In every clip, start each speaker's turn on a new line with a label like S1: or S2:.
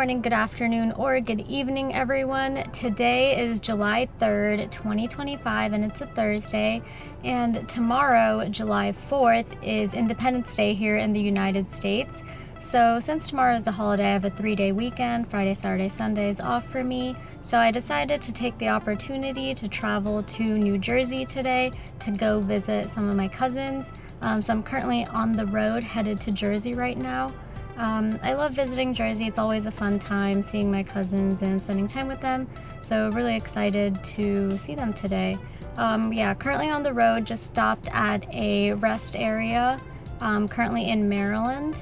S1: morning, good afternoon, or good evening, everyone. Today is July 3rd, 2025, and it's a Thursday. And tomorrow, July 4th, is Independence Day here in the United States. So since tomorrow is a holiday, I have a 3-day weekend, Friday, Saturday, Sundays off for me. So I decided to take the opportunity to travel to New Jersey today to go visit some of my cousins. So I'm currently on the road headed to Jersey right now. I love visiting Jersey. It's always a fun time seeing my cousins and spending time with them. So really excited to see them today. Currently on the road, just stopped at a rest area, currently in Maryland.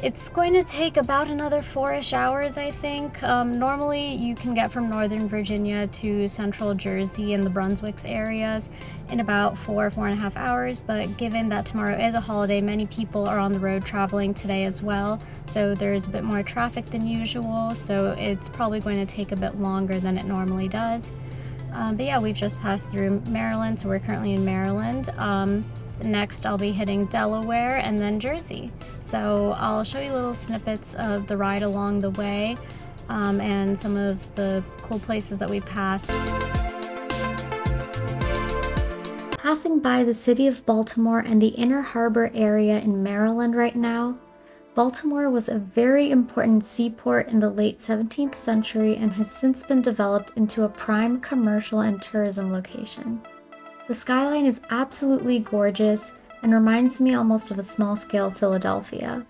S1: It's going to take about another 4-ish hours, I think. Normally you can get from Northern Virginia to Central Jersey and the Brunswick areas in about 4.5 hours, but given that tomorrow is a holiday, many people are on the road traveling today as well, so there's a bit more traffic than usual, so it's probably going to take a bit longer than it normally does. We've just passed through Maryland, so we're currently in Maryland. Next I'll be hitting Delaware and then Jersey. So I'll show you little snippets of the ride along the way and some of the cool places that we passed. Passing by the city of Baltimore and the Inner Harbor area in Maryland right now. Baltimore was a very important seaport in the late 17th century and has since been developed into a prime commercial and tourism location. The skyline is absolutely gorgeous and reminds me almost of a small-scale Philadelphia.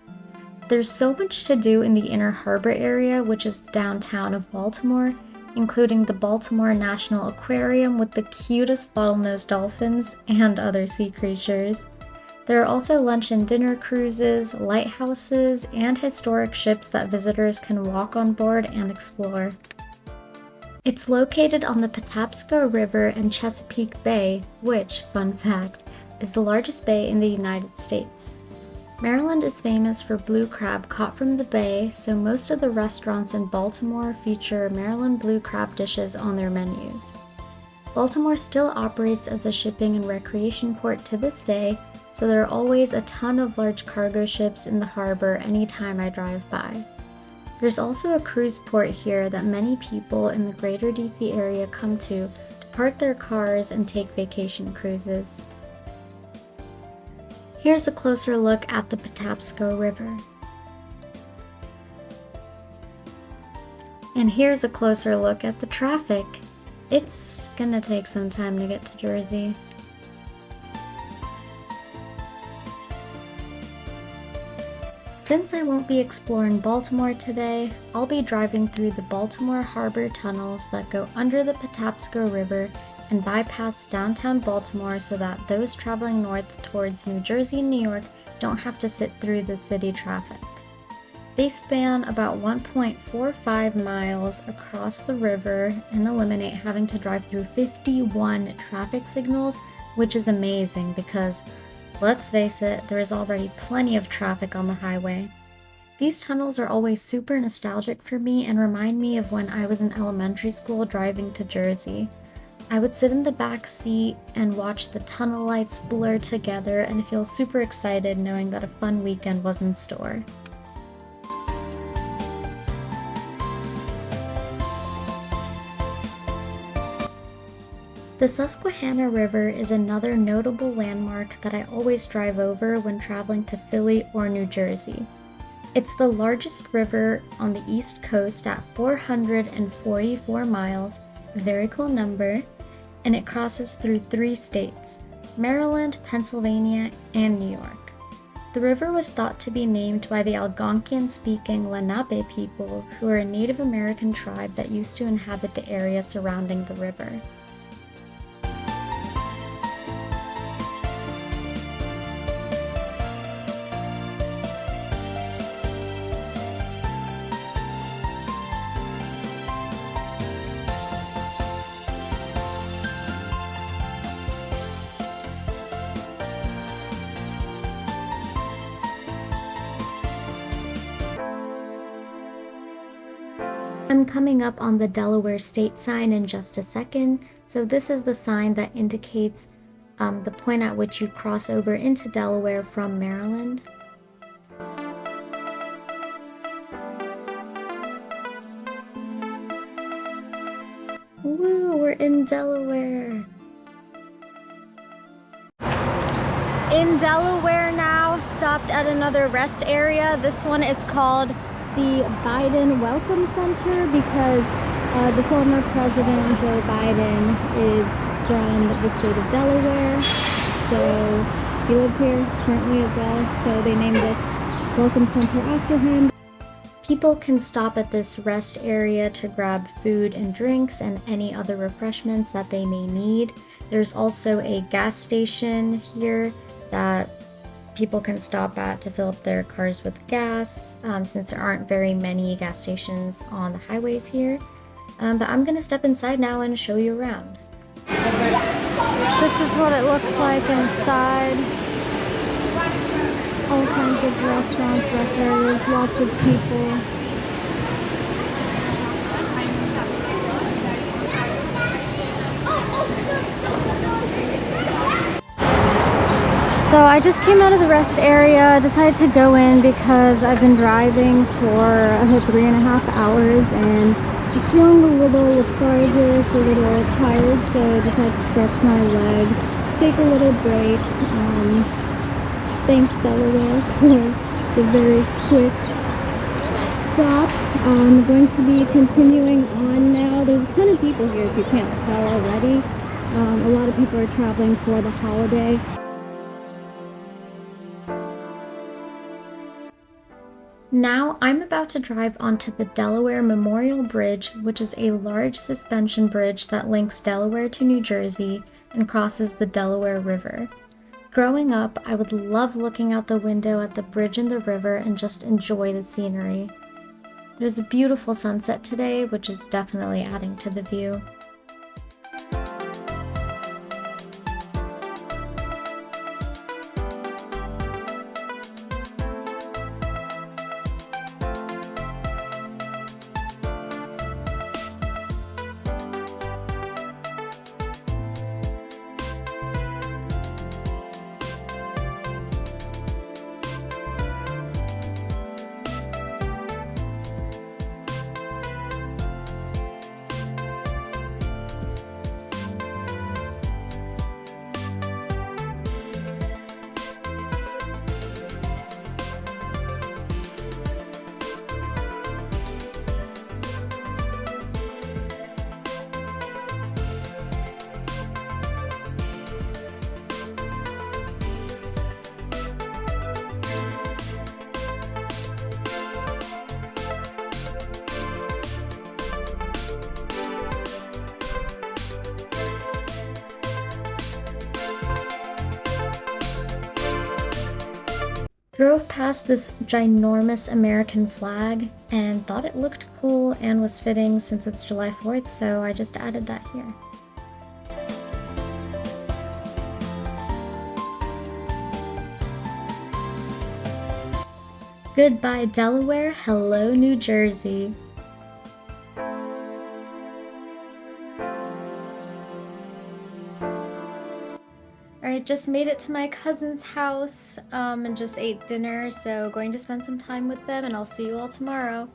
S1: There's so much to do in the Inner Harbor area, which is the downtown of Baltimore, including the Baltimore National Aquarium with the cutest bottlenose dolphins and other sea creatures. There are also lunch and dinner cruises, lighthouses, and historic ships that visitors can walk on board and explore. It's located on the Patapsco River and Chesapeake Bay, which, fun fact, is the largest bay in the United States. Maryland is famous for blue crab caught from the bay, so most of the restaurants in Baltimore feature Maryland blue crab dishes on their menus. Baltimore still operates as a shipping and recreation port to this day, so there are always a ton of large cargo ships in the harbor anytime I drive by. There's also a cruise port here that many people in the greater DC area come to park their cars and take vacation cruises. Here's a closer look at the Patapsco River. And here's a closer look at the traffic. It's gonna take some time to get to Jersey. Since I won't be exploring Baltimore today, I'll be driving through the Baltimore Harbor tunnels that go under the Patapsco River and bypass downtown Baltimore so that those traveling north towards New Jersey and New York don't have to sit through the city traffic. They span about 1.45 miles across the river and eliminate having to drive through 51 traffic signals, which is amazing because, let's face it, there is already plenty of traffic on the highway. These tunnels are always super nostalgic for me and remind me of when I was in elementary school driving to Jersey. I would sit in the back seat and watch the tunnel lights blur together and feel super excited knowing that a fun weekend was in store. The Susquehanna River is another notable landmark that I always drive over when traveling to Philly or New Jersey. It's the largest river on the East Coast at 444 miles, a very cool number, and it crosses through 3 states, Maryland, Pennsylvania, and New York. The river was thought to be named by the Algonquian-speaking Lenape people, who are a Native American tribe that used to inhabit the area surrounding the river. I'm coming up on the Delaware state sign in just a second, so this is the sign that indicates the point at which you cross over into Delaware from Maryland. Woo, we're in Delaware. In Delaware now, stopped at another rest area. This one is called the Biden Welcome Center because the former president, Joe Biden, is from the state of Delaware. So he lives here currently as well. So they named this Welcome Center after him. People can stop at this rest area to grab food and drinks and any other refreshments that they may need. There's also a gas station here that people can stop at to fill up their cars with gas, since there aren't very many gas stations on the highways here. But I'm gonna step inside now and show you around. This is what it looks like inside. All kinds of restaurants, rest areas, lots of people. So I just came out of the rest area, decided to go in because I've been driving for 3.5 hours and was feeling a little lethargic, a little tired, so I decided to stretch my legs, take a little break. Thanks Delaware for the very quick stop. I'm going to be continuing on now. There's a ton of people here if you can't tell already. A lot of people are traveling for the holiday. Now I'm about to drive onto the Delaware Memorial Bridge, which is a large suspension bridge that links Delaware to New Jersey and crosses the Delaware River. Growing up, I would love looking out the window at the bridge and the river and just enjoy the scenery. There's a beautiful sunset today, which is definitely adding to the view. Drove past this ginormous American flag and thought it looked cool and was fitting since it's July 4th, so I just added that here. Goodbye Delaware, hello New Jersey. Alright, just made it to my cousin's house and just ate dinner, so going to spend some time with them and I'll see you all tomorrow.